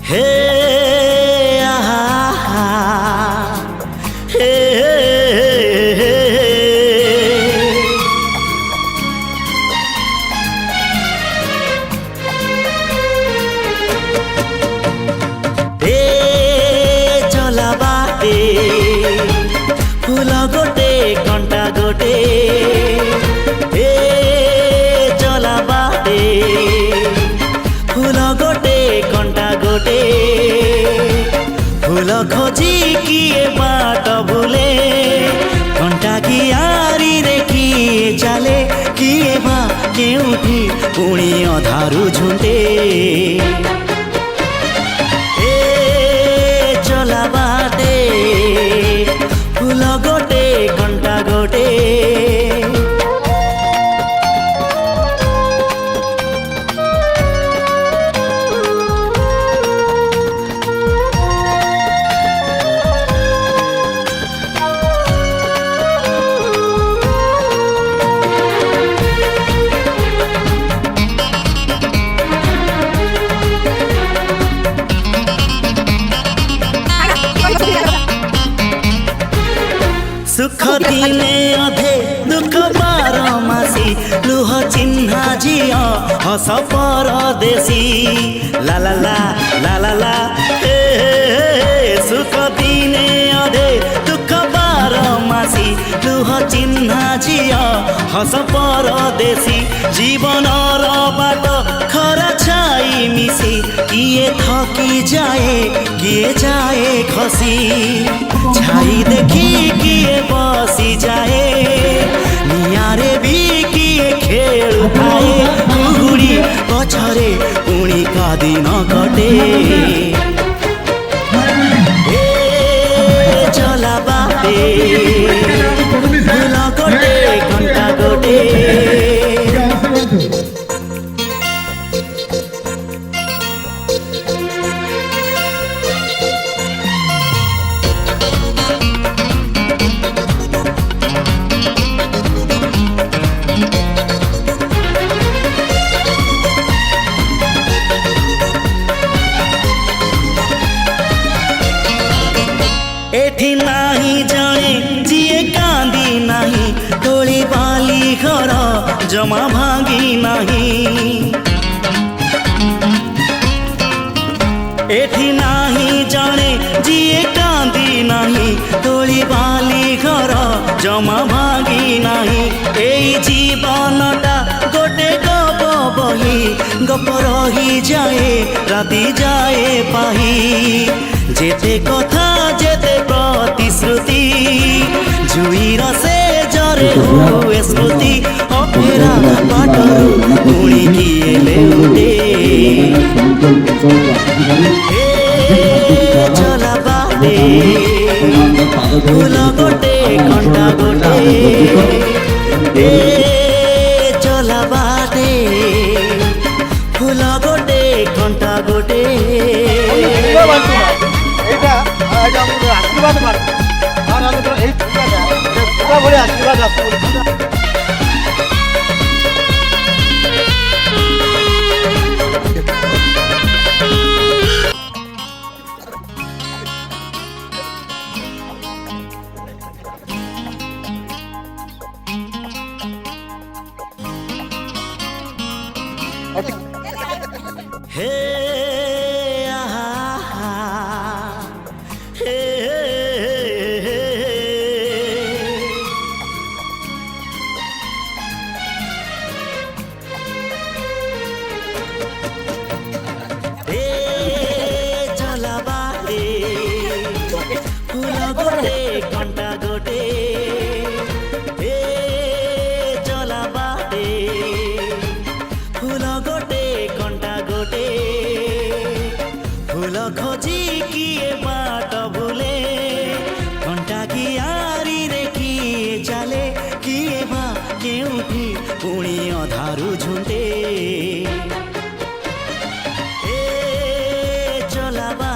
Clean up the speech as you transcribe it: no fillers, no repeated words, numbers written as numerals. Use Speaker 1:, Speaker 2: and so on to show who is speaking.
Speaker 1: হে আহা হে চলা বাটে ফুল গোটে কଣ୍ଟା গোটে চলা বাটে ফুল গোটে কଣ୍ଟା গোটে ফুল খোঁজি কিଏ বাଟ ভুলে কଣ୍ଟା কিଆରିରେ কিଏ ଚାଲେ କିଏ ବା କେଉଁଠି ପୁଣି ଅଧାରୁ ଝୁଣ୍ଟେ চলা বাটে ফুল গোটে কଣ୍টা গোটে सुख दिने अधे दुख बारमासी लुह चिन्हा झियो हस परदेशी ला ला ला ला ला ला हे सुख दिने अधे दुख बारमासी लुह चिन्हा झियो हस परदेशी जीवन बाट खरा छाई मिसी किए थकी जाए किए जाए खसी छाई देखी किए बसी जाए नियारे भी किए खेलु थाए कुहुड़ी पछरे पुणी का दिन कटे चला बाटे फूल गोटे कଣ୍ଟା गोटे एठी नाही जाने जिए कांदी नहीं तोली बाली घर जमा भांगी नहीं एठी नाही जाने जिए कांदी नहीं तोली बाली घर जमा भांगी नहीं एई जीवनटा गोटे गप बही गप रही जाए राति जाए पाही जेते कथा जेते प्रतिश्रुति जुईर से जरे हुए स्मृति अफेरा बाटरू पुणी किए लेउटे चला बाटे फूल गोटे कଣ୍ଟା गोटे चला बाटे फूल गोटे कଣ୍ଟା गोटे आशीर्वाद मार आशीर्वाद हे आहा हे चला बाटे फूल गोटे कଣ୍ଟା गोटे चला बाटे फूल गोटे कଣ୍ଟା गोटे फूल खोजी किए बाट भूले कଣ୍ଟା किआरिरे किए चाले किए बा केउठी पुणी अधारू झुंटे चला बा